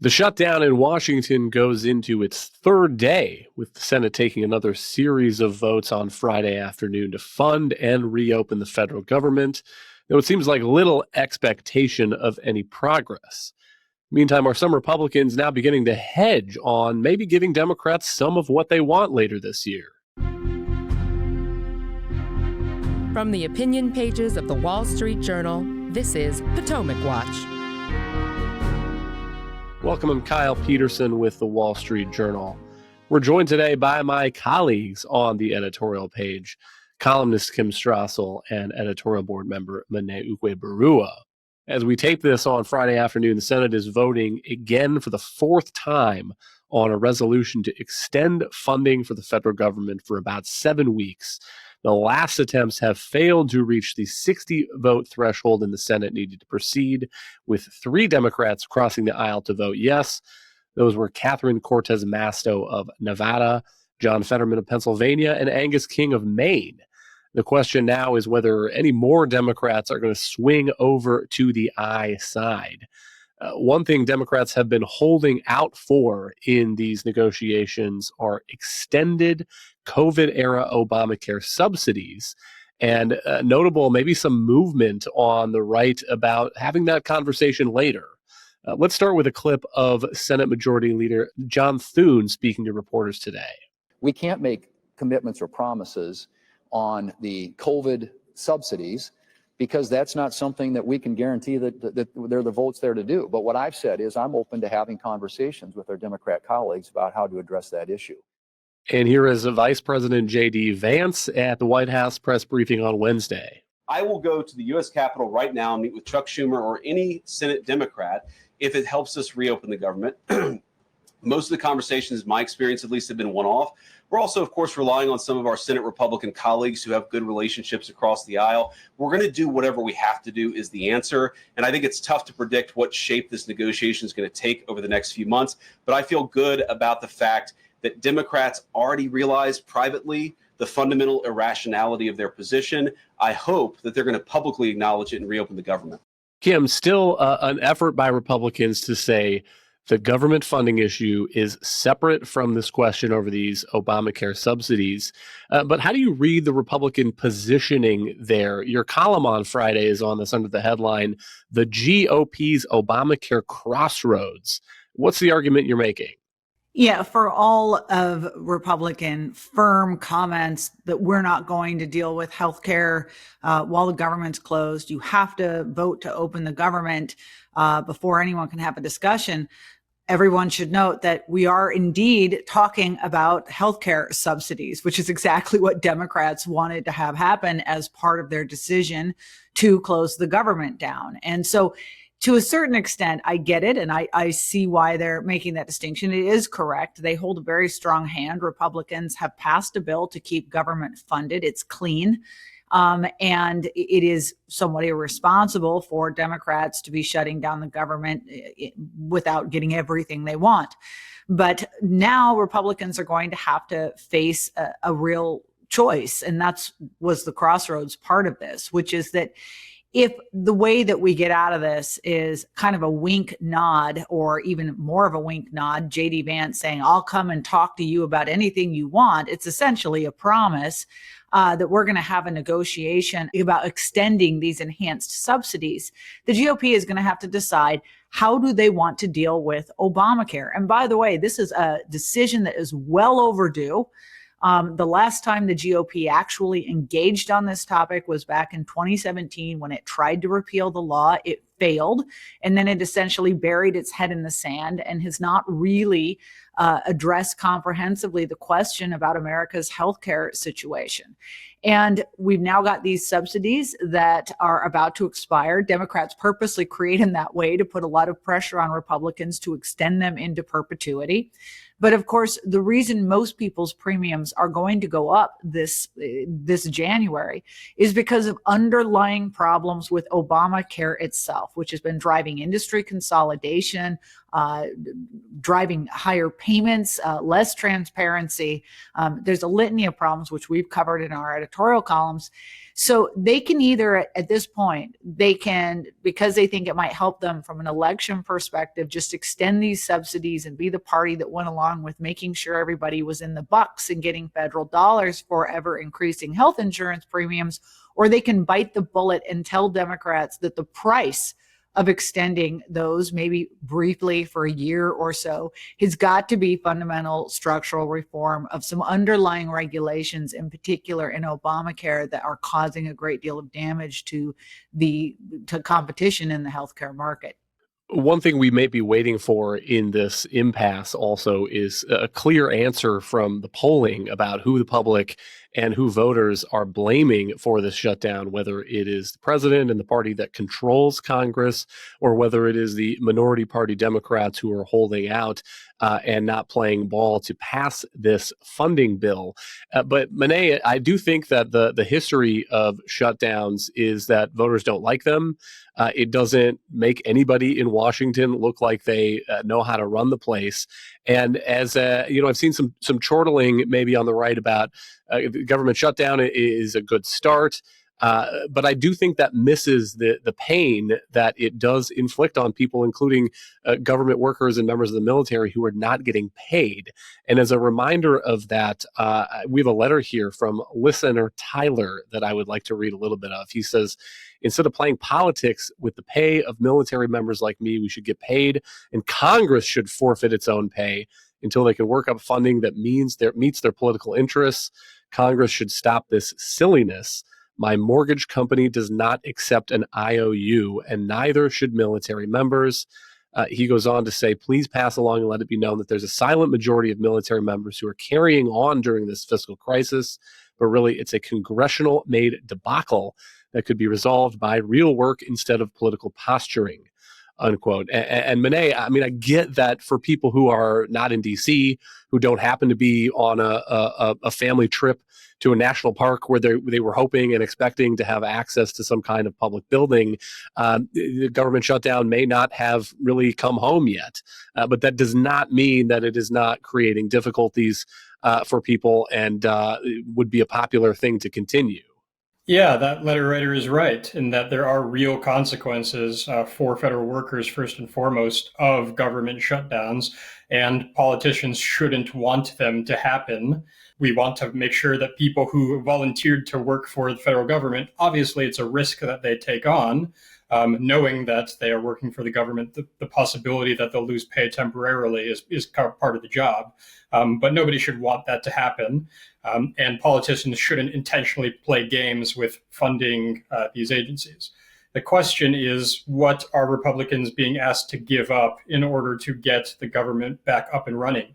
The shutdown in Washington goes into its third day, with the Senate taking another series of votes on Friday afternoon to fund and reopen the federal government, though it seems like little expectation of any progress. Meantime, are some Republicans now beginning to hedge on maybe giving Democrats some of what they want later this year? From the opinion pages of the Wall Street Journal, this is Potomac Watch. Welcome, I'm Kyle Peterson with the Wall Street Journal. We're joined today by my colleagues on the editorial page, columnist Kim Strassel and editorial board member Mene Ukwe-Barua. As we tape this on Friday afternoon, the Senate is voting again for the fourth time on a resolution to extend funding for the federal government for about 7 weeks. The last attempts have failed to reach the 60-vote threshold in the Senate needed to proceed, with 3 Democrats crossing the aisle to vote yes. Those were Catherine Cortez Masto of Nevada, John Fetterman of Pennsylvania, and Angus King of Maine. The question now is whether any more Democrats are going to swing over to the aye side. One thing Democrats have been holding out for in these negotiations are extended COVID-era ObamaCare subsidies, and notable maybe some movement on the right about having that conversation later. Let's start with a clip of Senate Majority Leader John Thune speaking to reporters today. We can't make commitments or promises on the COVID subsidies because that's not something that we can guarantee that there are the votes there to do. But what I've said is I'm open to having conversations with our Democrat colleagues about how to address that issue. And here is Vice President J.D. Vance at the White House press briefing on Wednesday. I will go to the U.S. Capitol right now and meet with Chuck Schumer or any Senate Democrat if it helps us reopen the government. Most of the conversations, my experience at least, have been one-off. We're also, of course, relying on some of our Senate Republican colleagues who have good relationships across the aisle. We're going to do whatever we have to do is the answer. And I think it's tough to predict what shape this negotiation is going to take over the next few months. But I feel good about the fact that Democrats already realize privately the fundamental irrationality of their position. I hope that they're going to publicly acknowledge it and reopen the government. Kim, still an effort by Republicans to say the government funding issue is separate from this question over these Obamacare subsidies. But how do you read the Republican positioning there? Your column on Friday is on this under the headline, "The GOP's Obamacare Crossroads." What's the argument you're making? Yeah, for all of Republican firm comments that we're not going to deal with healthcare while the government's closed, you have to vote to open the government before anyone can have a discussion. Everyone should note that we are indeed talking about healthcare subsidies, which is exactly what Democrats wanted to have happen as part of their decision to close the government down. And so to a certain extent, I get it, and I see why they're making that distinction. It is correct. They hold a very strong hand. Republicans have passed a bill to keep government funded. It's clean. And it is somewhat irresponsible for Democrats to be shutting down the government without getting everything they want. But now Republicans are going to have to face a real choice. And was the crossroads part of this, which is that if the way that we get out of this is kind of a wink nod, or even more of a wink nod, J.D. Vance saying, "I'll come and talk to you about anything you want," it's essentially a promise that we're going to have a negotiation about extending these enhanced subsidies. The GOP is going to have to decide, how do they want to deal with Obamacare? And by the way, this is a decision that is well overdue. The last time the GOP actually engaged on this topic was back in 2017 when it tried to repeal the law. It failed, and then it essentially buried its head in the sand and has not really addressed comprehensively the question about America's healthcare situation. And we've now got these subsidies that are about to expire. Democrats purposely create them that way to put a lot of pressure on Republicans to extend them into perpetuity. But of course, the reason most people's premiums are going to go up this January is because of underlying problems with Obamacare itself, which has been driving industry consolidation, driving higher payments, less transparency. There's a litany of problems, which we've covered in our editorial columns. So they can either, at this point, they can, because they think it might help them from an election perspective, just extend these subsidies and be the party that went along with making sure everybody was in the bucks and getting federal dollars for ever increasing health insurance premiums, or they can bite the bullet and tell Democrats that the price of extending those, maybe briefly for a year or so, has got to be fundamental structural reform of some underlying regulations, in particular in Obamacare, that are causing a great deal of damage to competition in the healthcare market. One thing we may be waiting for in this impasse also is a clear answer from the polling about who the public and who voters are blaming for this shutdown, whether it is the president and the party that controls Congress, or whether it is the minority party Democrats who are holding out and not playing ball to pass this funding bill. But Monet, I do think that the history of shutdowns is that voters don't like them. It doesn't make anybody in Washington look like they know how to run the place. And as I've seen some chortling maybe on the right about the government shutdown is a good start. But I do think that misses the pain that it does inflict on people, including government workers and members of the military who are not getting paid. And as a reminder of that, we have a letter here from listener Tyler that I would like to read a little bit of. He says, instead of playing politics with the pay of military members like me, we should get paid, and Congress should forfeit its own pay until they can work up funding that meets their political interests. Congress should stop this silliness. My mortgage company does not accept an IOU, and neither should military members. He goes on to say, please pass along and let it be known that there's a silent majority of military members who are carrying on during this fiscal crisis, but really it's a congressional-made debacle that could be resolved by real work instead of political posturing, unquote. And Monet, I mean, I get that for people who are not in D.C., who don't happen to be on a family trip to a national park where they were hoping and expecting to have access to some kind of public building, the government shutdown may not have really come home yet. But that does not mean that it is not creating difficulties for people and would be a popular thing to continue. Yeah, that letter writer is right in that there are real consequences for federal workers, first and foremost, of government shutdowns, and politicians shouldn't want them to happen. We want to make sure that people who volunteered to work for the federal government, obviously it's a risk that they take on, knowing that they are working for the government, the possibility that they'll lose pay temporarily is part of the job. But nobody should want that to happen. And politicians shouldn't intentionally play games with funding these agencies. The question is, what are Republicans being asked to give up in order to get the government back up and running?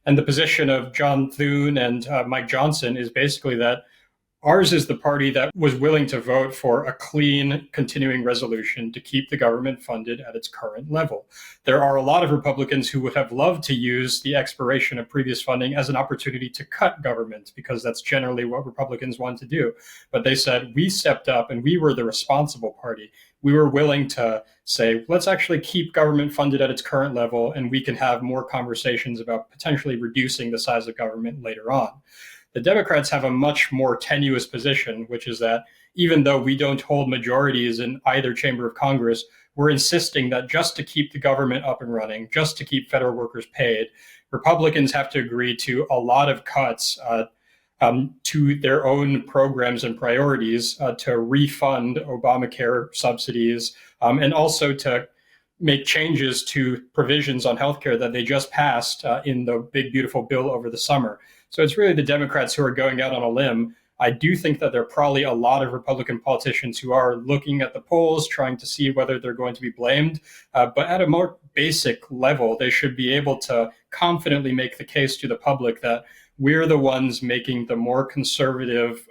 And the position of John Thune and Mike Johnson is basically that ours is the party that was willing to vote for a clean, continuing resolution to keep the government funded at its current level. There are a lot of Republicans who would have loved to use the expiration of previous funding as an opportunity to cut government, because that's generally what Republicans want to do. But they said, we stepped up and we were the responsible party. We were willing to say, let's actually keep government funded at its current level, and we can have more conversations about potentially reducing the size of government later on. The Democrats have a much more tenuous position, which is that even though we don't hold majorities in either chamber of Congress, we're insisting that just to keep the government up and running, just to keep federal workers paid, Republicans have to agree to a lot of cuts to their own programs and priorities to refund Obamacare subsidies, and also to make changes to provisions on healthcare that they just passed in the big, beautiful bill over the summer. So it's really the Democrats who are going out on a limb. I do think that there are probably a lot of Republican politicians who are looking at the polls, trying to see whether they're going to be blamed. But at a more basic level, they should be able to confidently make the case to the public that we're the ones making the more conservative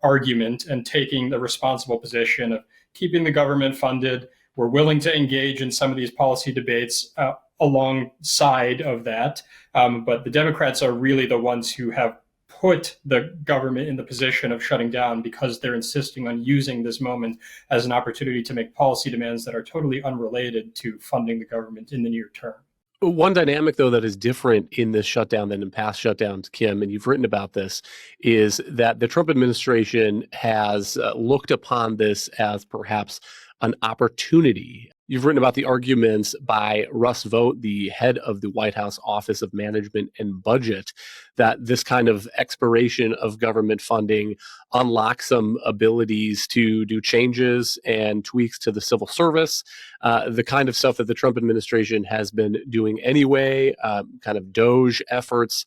argument and taking the responsible position of keeping the government funded. We're willing to engage in some of these policy debates alongside of that. But the Democrats are really the ones who have put the government in the position of shutting down because they're insisting on using this moment as an opportunity to make policy demands that are totally unrelated to funding the government in the near term. One dynamic, though, that is different in this shutdown than in past shutdowns, Kim, and you've written about this, is that the Trump administration has looked upon this as perhaps an opportunity. You've written about the arguments by Russ Vought, the head of the White House Office of Management and Budget, that this kind of expiration of government funding unlocks some abilities to do changes and tweaks to the civil service, the kind of stuff that the Trump administration has been doing anyway, kind of DOGE efforts.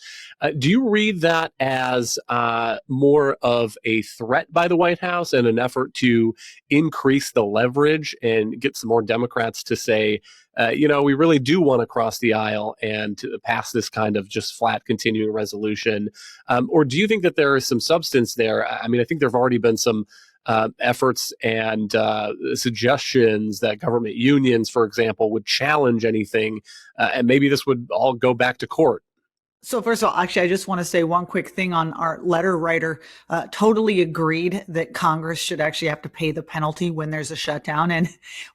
Do you read that as more of a threat by the White House and an effort to increase the leverage and get some more Democrats to say, we really do want to cross the aisle and to pass this kind of just flat continuing resolution? Or do you think that there is some substance there? I mean, I think there have already been some efforts and suggestions that government unions, for example, would challenge anything, and maybe this would all go back to court. So first of all, actually, I just want to say one quick thing on our letter writer. Totally agreed that Congress should actually have to pay the penalty when there's a shutdown. And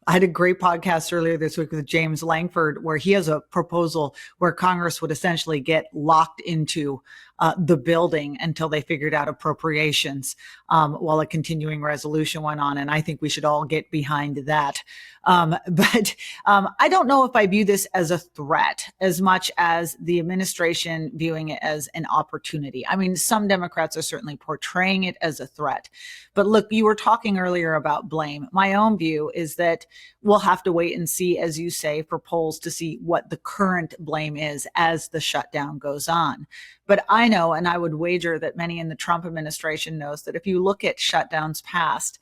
I had a great podcast earlier this week with James Langford, where he has a proposal where Congress would essentially get locked into the building until they figured out appropriations while a continuing resolution went on. And I think we should all get behind that. But I don't know if I view this as a threat as much as the administration viewing it as an opportunity. I mean, some Democrats are certainly portraying it as a threat. But look, you were talking earlier about blame. My own view is that we'll have to wait and see, as you say, for polls to see what the current blame is as the shutdown goes on. But I know, and I would wager that many in the Trump administration knows, that if you look at shutdowns past,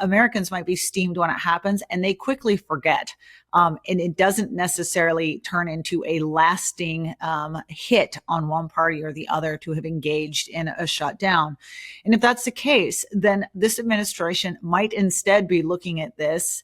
Americans might be steamed when it happens and they quickly forget. And it doesn't necessarily turn into a lasting hit on one party or the other to have engaged in a shutdown. And if that's the case, then this administration might instead be looking at this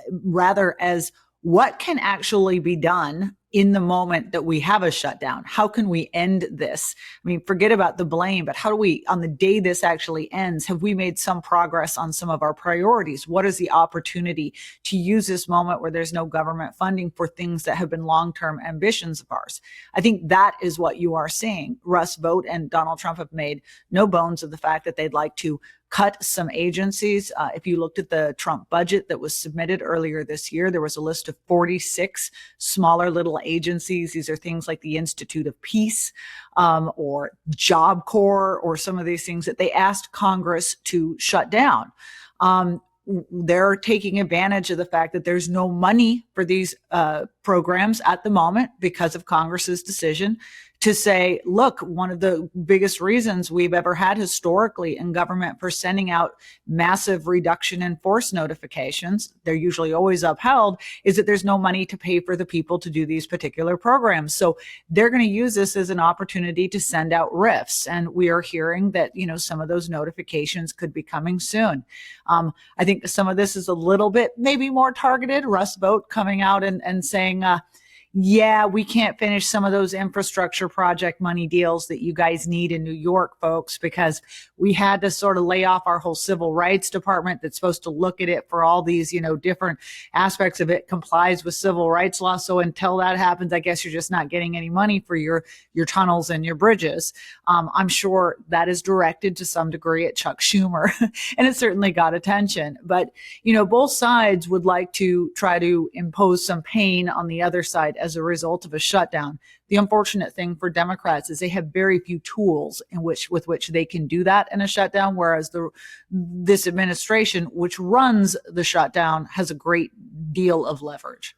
rather as what can actually be done in the moment that we have a shutdown. How can we end this? I mean, forget about the blame, but how do we, on the day this actually ends, have we made some progress on some of our priorities? What is the opportunity to use this moment where there's no government funding for things that have been long-term ambitions of ours? I think that is what you are seeing. Russ Vought and Donald Trump have made no bones of the fact that they'd like to cut some agencies. If you looked at the Trump budget that was submitted earlier this year, there was a list of 46 smaller little agencies. These are things like the Institute of Peace or Job Corps or some of these things that they asked Congress to shut down. They're taking advantage of the fact that there's no money for these programs at the moment because of Congress's decision to say, look, one of the biggest reasons we've ever had historically in government for sending out massive reduction in force notifications, they're usually always upheld, is that there's no money to pay for the people to do these particular programs. So they're going to use this as an opportunity to send out RIFs. And we are hearing that, some of those notifications could be coming soon. I think some of this is a little bit maybe more targeted. Russ Vought coming out and saying, yeah, we can't finish some of those infrastructure project money deals that you guys need in New York, folks, because we had to sort of lay off our whole civil rights department that's supposed to look at it for all these, different aspects of it complies with civil rights law. So until that happens, I guess you're just not getting any money for your tunnels and your bridges. I'm sure that is directed to some degree at Chuck Schumer, and it certainly got attention. But, both sides would like to try to impose some pain on the other side as a result of a shutdown. The unfortunate thing for Democrats is they have very few tools with which they can do that in a shutdown, whereas this administration, which runs the shutdown, has a great deal of leverage.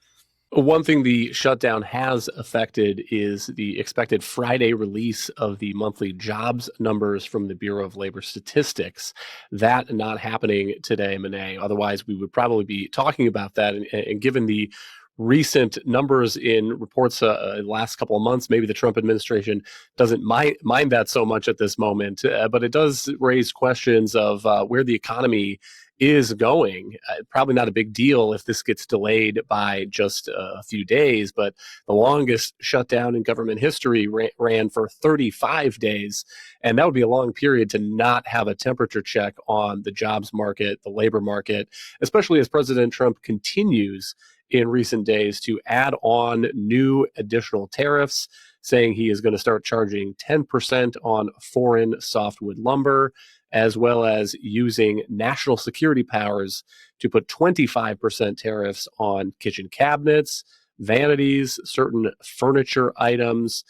One thing the shutdown has affected is the expected Friday release of the monthly jobs numbers from the Bureau of Labor Statistics. That not happening today, Monet. Otherwise, we would probably be talking about that. And given the recent numbers in reports last couple of months, maybe the Trump administration doesn't mind that so much at this moment, but it does raise questions of where the economy is going. Probably not a big deal if this gets delayed by just a few days, but the longest shutdown in government history ran for 35 days. And that would be a long period to not have a temperature check on the jobs market, the labor market, especially as President Trump continues in recent days to add on new additional tariffs, saying he is going to start charging 10% on foreign softwood lumber, as well as using national security powers to put 25% tariffs on kitchen cabinets, vanities, certain furniture items.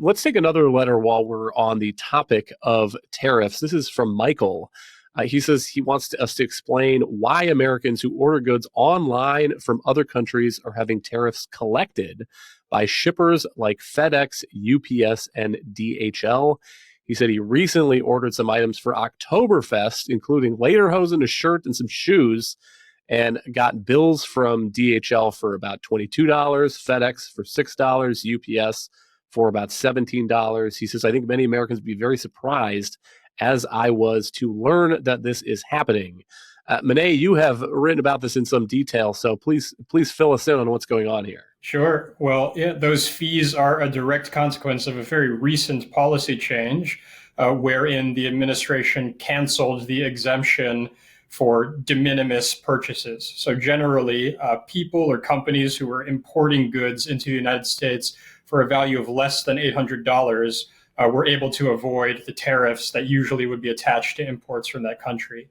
Let's take another letter while we're on the topic of tariffs. This is from Michael. He says he wants us to explain why Americans who order goods online from other countries are having tariffs collected by shippers like FedEx, UPS, and DHL. He said he recently ordered some items for Oktoberfest, including lederhosen, a shirt, and some shoes, and got bills from DHL for about $22, FedEx for $6, UPS for about $17. He says, I think many Americans would be very surprised, as I was, to learn that this is happening. Monet, you have written about this in some detail, so please fill us in on what's going on here. Sure. Well, yeah, those fees are a direct consequence of a very recent policy change wherein the administration canceled the exemption for de minimis purchases. So generally, people or companies who are importing goods into the United States for a value of less than $800 were able to avoid the tariffs that usually would be attached to imports from that country.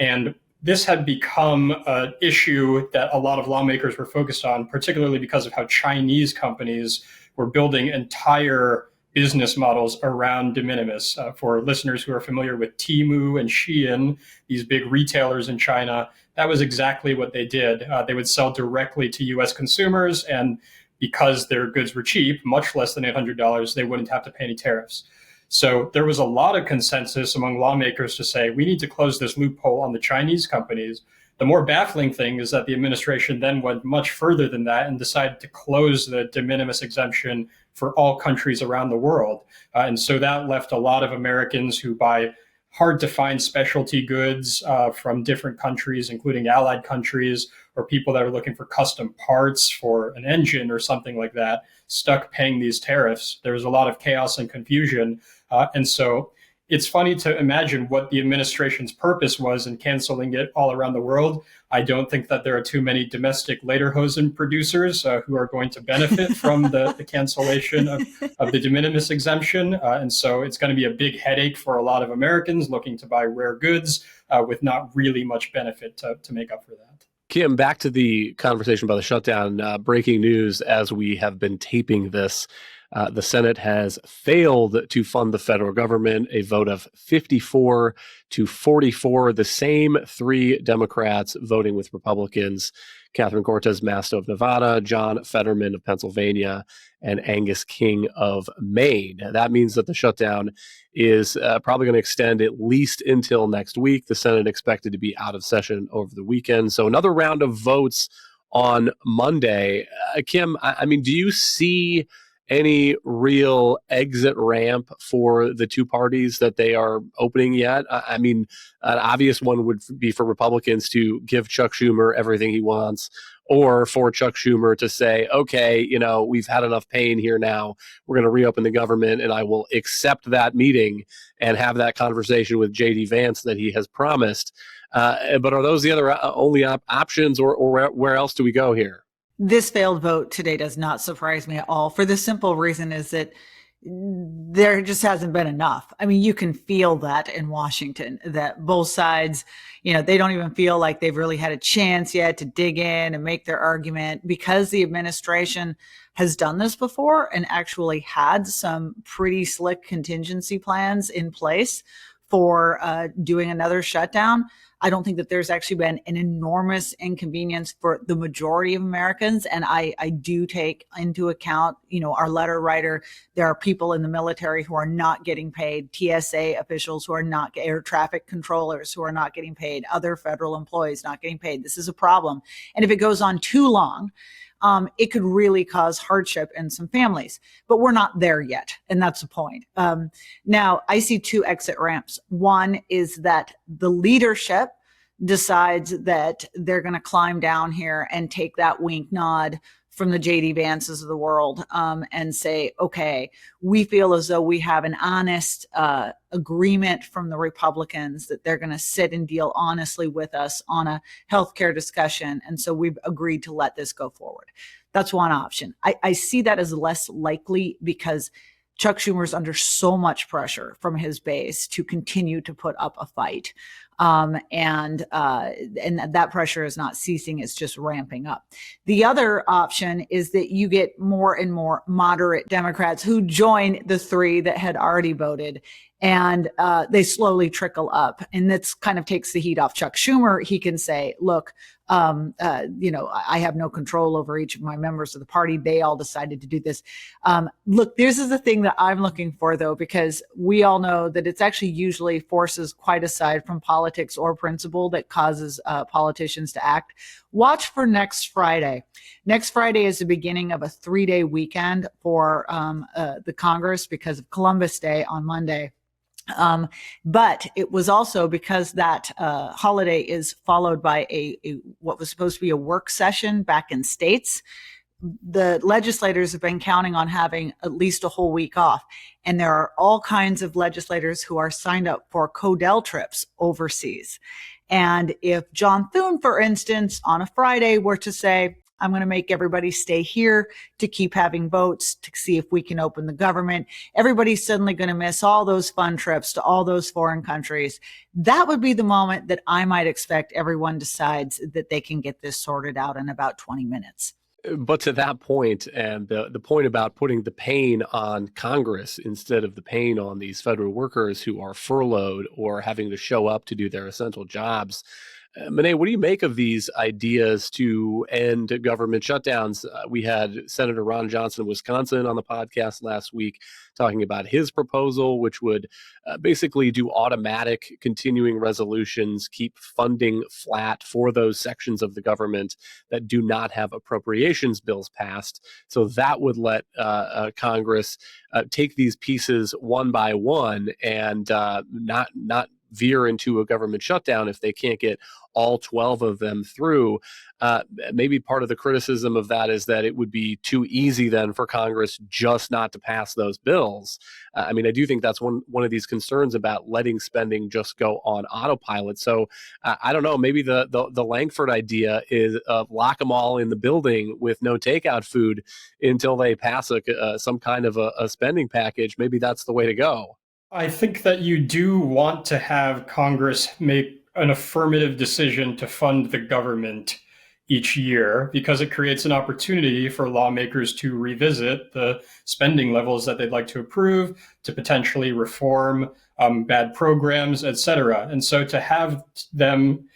And this had become an issue that a lot of lawmakers were focused on, particularly because of how Chinese companies were building entire business models around de minimis. For listeners who are familiar with Temu and Shein, these big retailers in China, that was exactly what they did. They would sell directly to US consumers, and because their goods were cheap, much less than $800, they wouldn't have to pay any tariffs. So there was a lot of consensus among lawmakers to say, we need to close this loophole on the Chinese companies. The more baffling thing is that the administration then went much further than that and decided to close the de minimis exemption for all countries around the world. And so that left a lot of Americans who buy hard to find specialty goods from different countries, including allied countries, or people that are looking for custom parts for an engine or something like that, stuck paying these tariffs. There was a lot of chaos and confusion. And so it's funny to imagine what the administration's purpose was in canceling it all around the world. I don't think that there are too many domestic lederhosen producers who are going to benefit from the cancellation of the de minimis exemption. And so it's going to be a big headache for a lot of Americans looking to buy rare goods with not really much benefit to make up for that. Kim, back to the conversation about the shutdown. Breaking news as we have been taping this. The Senate has failed to fund the federal government, a vote of 54 to 44, the same three Democrats voting with Republicans, Catherine Cortez Masto of Nevada, John Fetterman of Pennsylvania, and Angus King of Maine. That means that the shutdown is probably going to extend at least until next week. The Senate expected to be out of session over the weekend. So another round of votes on Monday. Kim, I mean, do you see any real exit ramp for the two parties that they are opening yet? I mean, an obvious one would be for Republicans to give Chuck Schumer everything he wants, or for Chuck Schumer to say, okay, you know, we've had enough pain here now. We're going to reopen the government, and I will accept that meeting and have that conversation with J.D. Vance that he has promised. But are those the other only options, or where else do we go here? This failed vote today does not surprise me at all, for the simple reason is that there just hasn't been enough. I mean, you can feel that in Washington, that both sides, you know, they don't even feel like they've really had a chance yet to dig in and make their argument, because the administration has done this before and actually had some pretty slick contingency plans in place for doing another shutdown. I don't think that there's actually been an enormous inconvenience for the majority of Americans. And I do take into account, you know, our letter writer, there are people in the military who are not getting paid, TSA officials who are not, air traffic controllers who are not getting paid, other federal employees not getting paid. This is a problem. And if it goes on too long, it could really cause hardship in some families, but we're not there yet. And that's the point. Now, I see two exit ramps. One is that the leadership decides that they're going to climb down here and take that wink nod from the JD Vances of the world and say, okay, we feel as though we have an honest agreement from the Republicans that they're going to sit and deal honestly with us on a healthcare discussion. And so we've agreed to let this go forward. That's one option. I see that as less likely because Chuck Schumer's under so much pressure from his base to continue to put up a fight. And that pressure is not ceasing. It's just ramping up. The other option is that you get more and more moderate Democrats who join the three that had already voted, and they slowly trickle up. And that's kind of takes the heat off Chuck Schumer. He can say, look, I have no control over each of my members of the party. They all decided to do this. Look, this is the thing that I'm looking for, though, because we all know that it's actually usually forces quite aside from politics or principle that causes politicians to act. Watch for next Friday. Next Friday is the beginning of a 3-day weekend for the Congress because of Columbus Day on Monday. But it was also because that holiday is followed by a what was supposed to be a work session back in states. The legislators have been counting on having at least a whole week off. And there are all kinds of legislators who are signed up for Codell trips overseas. And if John Thune, for instance, on a Friday were to say, I'm going to make everybody stay here to keep having votes to see if we can open the government, everybody's suddenly going to miss all those fun trips to all those foreign countries. That would be the moment that I might expect everyone decides that they can get this sorted out in about 20 minutes. But to that point, and the point about putting the pain on Congress instead of the pain on these federal workers who are furloughed or having to show up to do their essential jobs, Monet, what do you make of these ideas to end government shutdowns? We had Senator Ron Johnson of Wisconsin on the podcast last week talking about his proposal, which would basically do automatic continuing resolutions, keep funding flat for those sections of the government that do not have appropriations bills passed. So that would let Congress take these pieces one by one and not veer into a government shutdown if they can't get all 12 of them through. Maybe part of the criticism of that is that it would be too easy then for Congress just not to pass those bills. I mean, I do think that's one of these concerns about letting spending just go on autopilot. So I don't know, maybe the Langford idea is lock them all in the building with no takeout food until they pass some kind of a spending package. Maybe that's the way to go. I think that you do want to have Congress make an affirmative decision to fund the government each year because it creates an opportunity for lawmakers to revisit the spending levels that they'd like to approve, to potentially reform bad programs, et cetera. And so to have them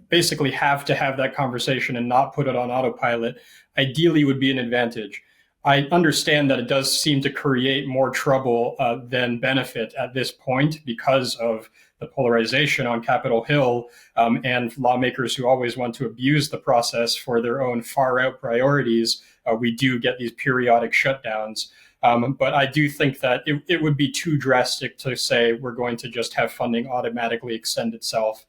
basically have to have that conversation and not put it on autopilot ideally would be an advantage. I understand that it does seem to create more trouble than benefit at this point because of the polarization on Capitol Hill and lawmakers who always want to abuse the process for their own far-out priorities. We do get these periodic shutdowns. But I do think that it would be too drastic to say we're going to just have funding automatically extend itself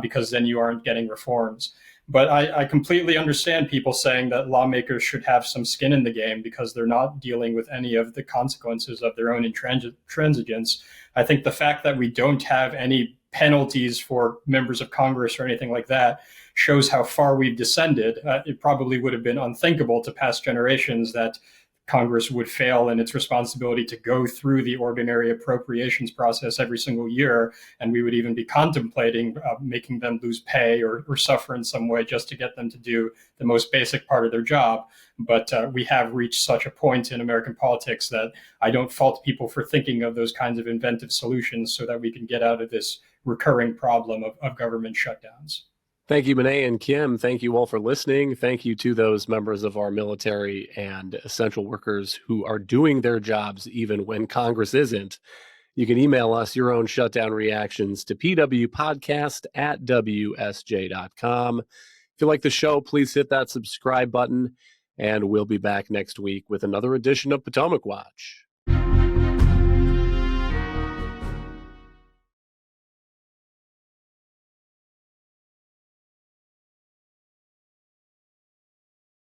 because then you aren't getting reforms. But I completely understand people saying that lawmakers should have some skin in the game because they're not dealing with any of the consequences of their own intransigence. I think the fact that we don't have any penalties for members of Congress or anything like that shows how far we've descended. It probably would have been unthinkable to past generations that Congress would fail in its responsibility to go through the ordinary appropriations process every single year. And we would even be contemplating making them lose pay or suffer in some way just to get them to do the most basic part of their job. But we have reached such a point in American politics that I don't fault people for thinking of those kinds of inventive solutions so that we can get out of this recurring problem of government shutdowns. Thank you, Monet and Kim. Thank you all for listening. Thank you to those members of our military and essential workers who are doing their jobs even when Congress isn't. You can email us your own shutdown reactions to pwpodcast@wsj.com. If you like the show, please hit that subscribe button, and we'll be back next week with another edition of Potomac Watch.